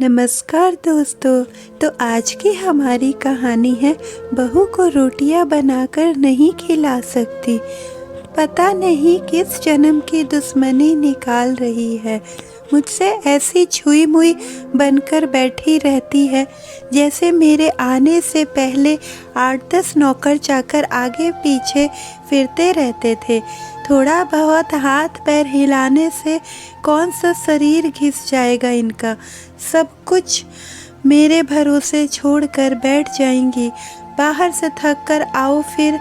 नमस्कार दोस्तों। तो आज की हमारी कहानी है बहू को रोटियां बनाकर नहीं खिला सकती। पता नहीं किस जन्म की दुश्मनी निकाल रही है। मुझसे ऐसी छुई मुई बनकर बैठी रहती है जैसे मेरे आने से पहले 8-10 नौकर चाकर आगे पीछे फिरते रहते थे। थोड़ा बहुत हाथ पैर हिलाने से कौन सा शरीर घिस जाएगा इनका। सब कुछ मेरे भरोसे छोड़कर बैठ जाएंगी। बाहर से थक कर आओ, फिर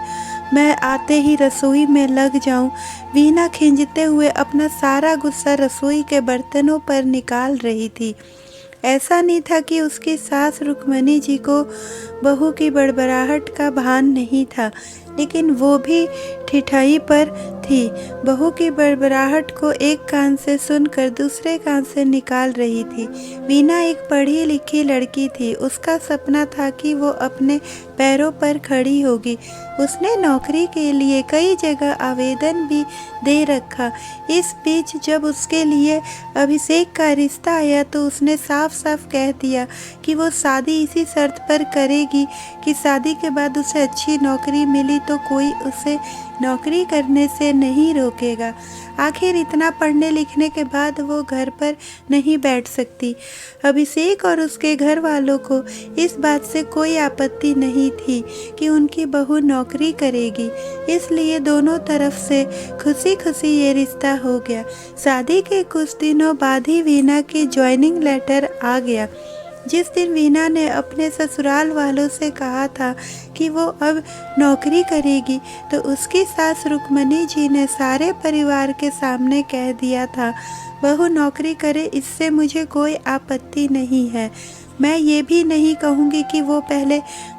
मैं आते ही रसोई में लग जाऊं। वीना खींचते हुए अपना सारा गुस्सा रसोई के बर्तनों पर निकाल रही थी। ऐसा नहीं था कि उसकी सास रुक्मणी जी को बहू की बड़बड़ाहट का भान नहीं था, लेकिन वो भी ठिठाई पर थी। बहू की बड़बड़ाहट को एक कान से सुनकर दूसरे कान से निकाल रही थी। वीना एक पढ़ी लिखी लड़की थी। उसका सपना था कि वो अपने पैरों पर खड़ी होगी। उसने नौकरी के लिए कई जगह आवेदन भी दे रखा। इस बीच जब उसके लिए अभिषेक का रिश्ता आया तो उसने साफ साफ कह दिया कि वो शादी इसी शर्त पर करेगी कि शादी के बाद उसे अच्छी नौकरी मिली तो कोई उसे नौकरी करने से नहीं रोकेगा। आखिर इतना पढ़ने लिखने के बाद वो घर पर नहीं बैठ सकती। अभिषेक और उसके घर वालों को इस बात से कोई आपत्ति नहीं थी कि उनकी बहू नौकरी करेगी, इसलिए दोनों तरफ से खुशी खुशी ये रिश्ता हो गया। शादी के कुछ दिनों बाद ही वीना की ज्वाइनिंग लेटर आ गया। जिस दिन वीना ने अपने ससुराल वालों से कहा था कि वो अब नौकरी करेगी, तो उसकी सास रुक्मणी जी ने सारे परिवार के सामने कह दिया था, बहू नौकरी करे इससे मुझे कोई आपत्ति नहीं है। मैं ये भी नहीं कहूँगी कि वो पहले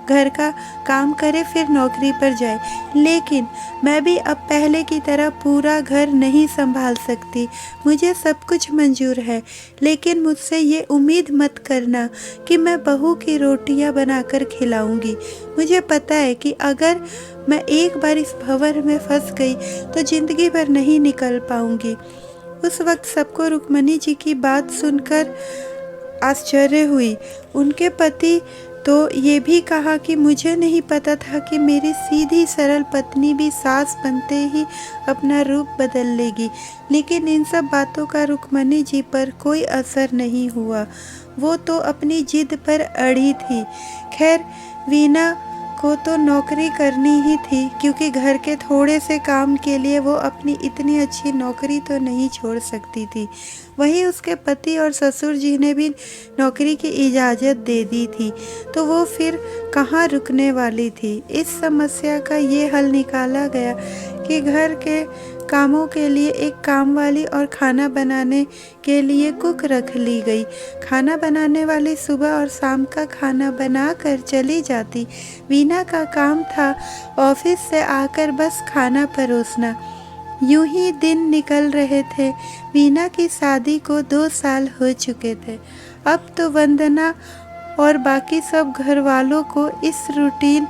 घर का काम करे फिर नौकरी पर जाए, लेकिन मैं भी अब पहले की तरह पूरा घर नहीं संभाल सकती। मुझे सब कुछ मंजूर है, लेकिन मुझसे ये उम्मीद मत करना कि मैं बहू की रोटियां बनाकर खिलाऊंगी। मुझे पता है कि अगर मैं एक बार इस भंवर में फंस गई तो जिंदगी भर नहीं निकल पाऊंगी। उस वक्त सबको रुक्मणी जी की बात सुनकर आश्चर्य हुई। उनके पति तो ये भी कहा कि मुझे नहीं पता था कि मेरी सीधी सरल पत्नी भी सास बनते ही अपना रूप बदल लेगी। लेकिन इन सब बातों का रुक्मणी जी पर कोई असर नहीं हुआ। वो तो अपनी जिद पर अड़ी थी। खैर, वीना को तो नौकरी करनी ही थी, क्योंकि घर के थोड़े से काम के लिए वो अपनी इतनी अच्छी नौकरी तो नहीं छोड़ सकती थी। वहीं उसके पति और ससुर जी ने भी नौकरी की इजाज़त दे दी थी, तो वो फिर कहाँ रुकने वाली थी। इस समस्या का ये हल निकाला गया कि घर के कामों के लिए एक कामवाली और खाना बनाने के लिए कुक रख ली गई। खाना बनाने वाली सुबह और शाम का खाना बना कर चली जाती। वीना का काम था ऑफिस से आकर बस खाना परोसना। यूं ही दिन निकल रहे थे। वीना की शादी को 2 साल हो चुके थे। अब तो वंदना और बाकी सब घर वालों को इस रूटीन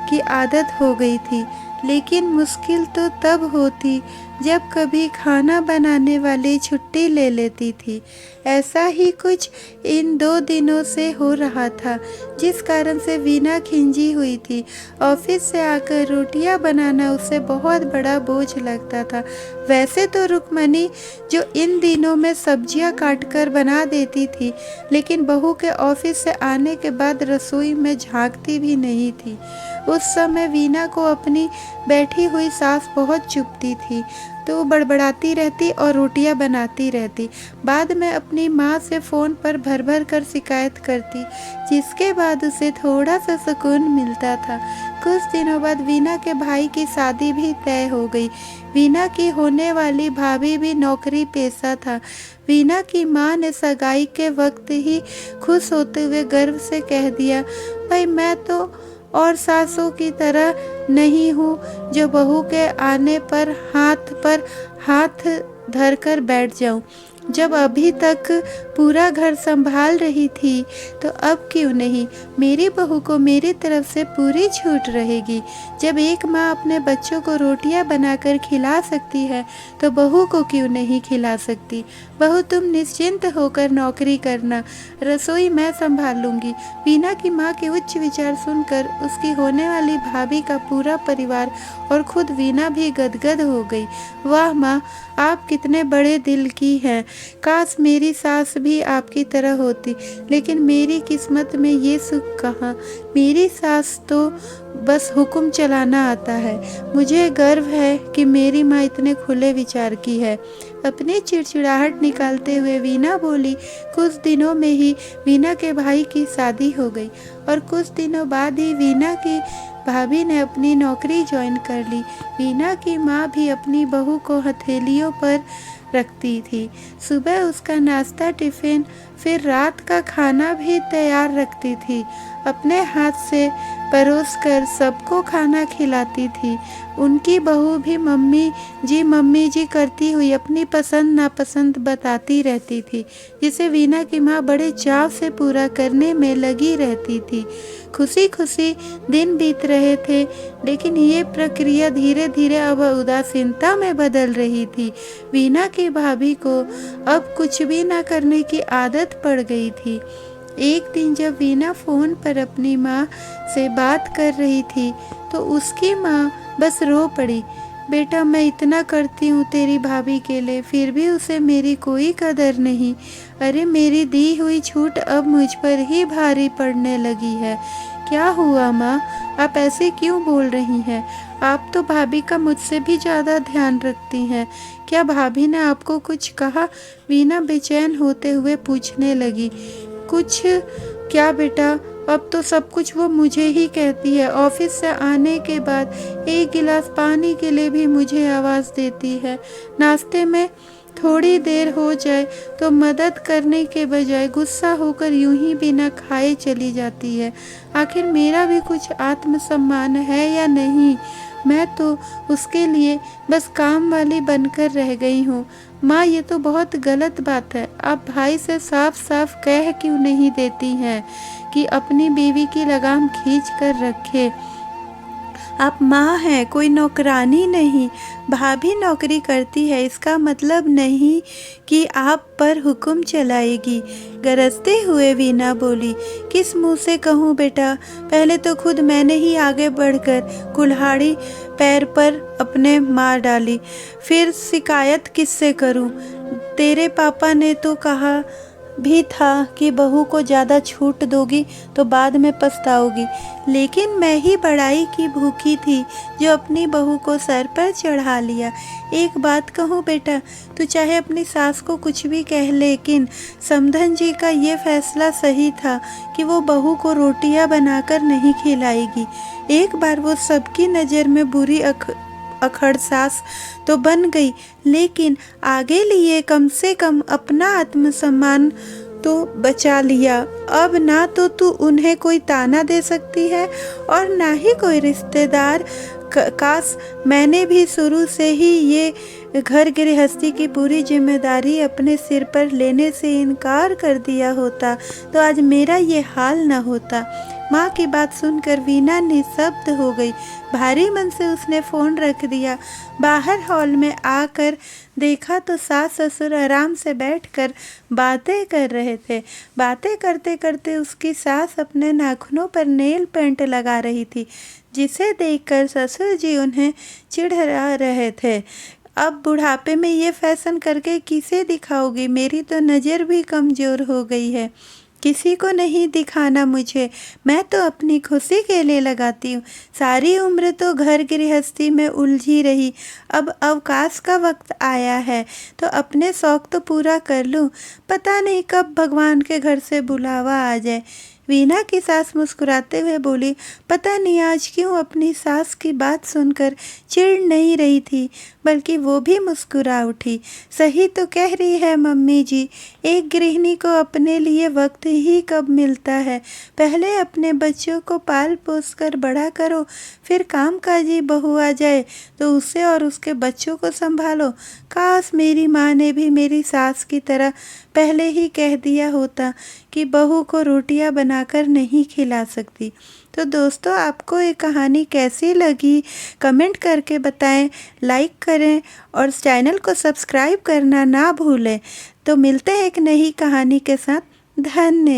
की आदत हो गई थी, लेकिन मुश्किल तो तब होती जब कभी खाना बनाने वाली छुट्टी ले लेती थी। ऐसा ही कुछ इन 2 दिनों से हो रहा था, जिस कारण से वीना खिंजी हुई थी। ऑफिस से आकर रोटियां बनाना उसे बहुत बड़ा बोझ लगता था। वैसे तो रुक्मणी जो इन दिनों में सब्जियां काटकर बना देती थी, लेकिन बहू के ऑफिस से आने के बाद रसोई में झांकती भी नहीं थी। उस समय वीना को अपनी बैठी हुई सास बहुत चुभती थी, तो वो बड़बड़ाती रहती और रोटियां बनाती रहती। बाद में अपनी माँ से फ़ोन पर भर भर कर शिकायत करती, जिसके बाद उसे थोड़ा सा सुकून मिलता था। कुछ दिनों बाद वीना के भाई की शादी भी तय हो गई। वीना की होने वाली भाभी भी नौकरी पेशा था। वीना की माँ ने सगाई के वक्त ही खुश होते हुए गर्व से कह दिया, भाई मैं तो और सासों की तरह नहीं हूँ जो बहू के आने पर हाथ धरकर बैठ जाऊँ। जब अभी तक पूरा घर संभाल रही थी, तो अब क्यों नहीं मेरी बहू को मेरी तरफ से पूरी छूट रहेगी। जब एक माँ अपने बच्चों को रोटियां बनाकर खिला सकती है, तो बहू को क्यों नहीं खिला सकती। बहू, तुम निश्चिंत होकर नौकरी करना, रसोई मैं संभाल लूँगी। वीना की माँ के उच्च विचार सुनकर उसकी होने वाली भाभी का पूरा परिवार और खुद वीना भी गदगद हो गई। वाह माँ, आप कितने बड़े दिल की हैं। काश मेरी सास भी आपकी तरह होती, लेकिन मेरी किस्मत में ये सुख कहाँ। मेरी सास तो बस हुक्म चलाना आता है। मुझे गर्व है कि मेरी माँ इतने खुले विचार की है। अपनी चिड़चिड़ाहट निकालते हुए वीना बोली। कुछ दिनों में ही वीना के भाई की शादी हो गई और कुछ दिनों बाद ही वीना की भाभी ने अपनी नौकरी ज्वाइन कर ली। वीना की माँ भी अपनी बहू को हथेलियों पर रखती थी। सुबह उसका नाश्ता, टिफ़िन, फिर रात का खाना भी तैयार रखती थी। अपने हाथ से परोस कर सबको खाना खिलाती थी। उनकी बहू भी मम्मी जी करती हुई अपनी पसंद नापसंद बताती रहती थी, जिसे वीना की माँ बड़े चाव से पूरा करने में लगी रहती थी। खुशी खुशी दिन बीत रहे थे, लेकिन ये प्रक्रिया धीरे धीरे अब उदासीनता में बदल रही थी। वीना की भाभी को अब कुछ भी ना करने की आदत पड़ गई थी। एक दिन जब वीना फ़ोन पर अपनी माँ से बात कर रही थी, तो उसकी माँ बस रो पड़ी। बेटा, मैं इतना करती हूँ तेरी भाभी के लिए, फिर भी उसे मेरी कोई कदर नहीं। अरे मेरी दी हुई छूट अब मुझ पर ही भारी पड़ने लगी है। क्या हुआ माँ, आप ऐसे क्यों बोल रही हैं? आप तो भाभी का मुझसे भी ज़्यादा ध्यान रखती हैं। क्या भाभी ने आपको कुछ कहा? वीना बेचैन होते हुए पूछने लगी। कुछ क्या बेटा, अब तो सब कुछ वो मुझे ही कहती है। ऑफिस से आने के बाद एक गिलास पानी के लिए भी मुझे आवाज़ देती है। नाश्ते में थोड़ी देर हो जाए तो मदद करने के बजाय गुस्सा होकर यूं ही बिना खाए चली जाती है। आखिर मेरा भी कुछ आत्मसम्मान है या नहीं? मैं तो उसके लिए बस काम वाली बनकर रह गई हूँ। माँ, ये तो बहुत गलत बात है। आप भाई से साफ साफ कह क्यों नहीं देती हैं कि अपनी बीवी की लगाम खींच कर रखे? आप माँ हैं, कोई नौकरानी नहीं। भाभी नौकरी करती है, इसका मतलब नहीं कि आप पर हुक्म चलाएगी। गरजते हुए वीना बोली। किस मुंह से कहूँ बेटा? पहले तो खुद मैंने ही आगे बढ़कर कुल्हाड़ी पैर पर अपने मार डाली, फिर शिकायत किससे करूँ? तेरे पापा ने तो कहा भी था कि बहू को ज़्यादा छूट दोगी तो बाद में पछताओगी, लेकिन मैं ही बड़ाई की भूखी थी जो अपनी बहू को सर पर चढ़ा लिया। एक बात कहूँ बेटा, तू चाहे अपनी सास को कुछ भी कह, लेकिन समधन जी का ये फैसला सही था कि वो बहू को रोटियां बनाकर नहीं खिलाएगी। एक बार वो सबकी नज़र में बुरी अखड़ सास तो बन गई, लेकिन आगे लिए कम से कम अपना आत्मसम्मान तो बचा लिया। अब ना तो तू उन्हें कोई ताना दे सकती है और ना ही कोई रिश्तेदार। काश मैंने भी शुरू से ही ये घर गृहस्थी की पूरी जिम्मेदारी अपने सिर पर लेने से इनकार कर दिया होता, तो आज मेरा ये हाल न होता। माँ की बात सुनकर वीना निःशब्द हो गई। भारी मन से उसने फ़ोन रख दिया। बाहर हॉल में आकर देखा तो सास ससुर आराम से बैठकर बातें कर रहे थे। बातें करते करते उसकी सास अपने नाखूनों पर नेल पेंट लगा रही थी, जिसे देखकर ससुर जी उन्हें चिढ़ा रहे थे। अब बुढ़ापे में ये फैशन करके किसे दिखाओगी? मेरी तो नज़र भी कमज़ोर हो गई है। किसी को नहीं दिखाना मुझे, मैं तो अपनी खुशी के लिए लगाती हूँ। सारी उम्र तो घर गृहस्थी में उलझी रही, अब अवकाश का वक्त आया है तो अपने शौक़ तो पूरा कर लूँ। पता नहीं कब भगवान के घर से बुलावा आ जाए। वीना की सास मुस्कुराते हुए बोली, पता नहीं आज क्यों अपनी सास की बात सुनकर चिढ़ नहीं रही थी, बल्कि वो भी मुस्कुरा उठी। सही तो कह रही है मम्मी जी, एक गृहिणी को अपने लिए वक्त ही कब मिलता है। पहले अपने बच्चों को पाल पोस कर बड़ा करो, फिर कामकाजी बहू आ जाए तो उसे और उसके बच्चों को संभालो। काश मेरी माँ ने भी मेरी सास की तरह पहले ही कह दिया होता कि बहू को रोटियां बनाकर नहीं खिला सकती। तो दोस्तों, आपको ये कहानी कैसी लगी कमेंट करके बताएं, लाइक करें और चैनल को सब्सक्राइब करना ना भूलें। तो मिलते हैं एक नई कहानी के साथ। धन्यवाद।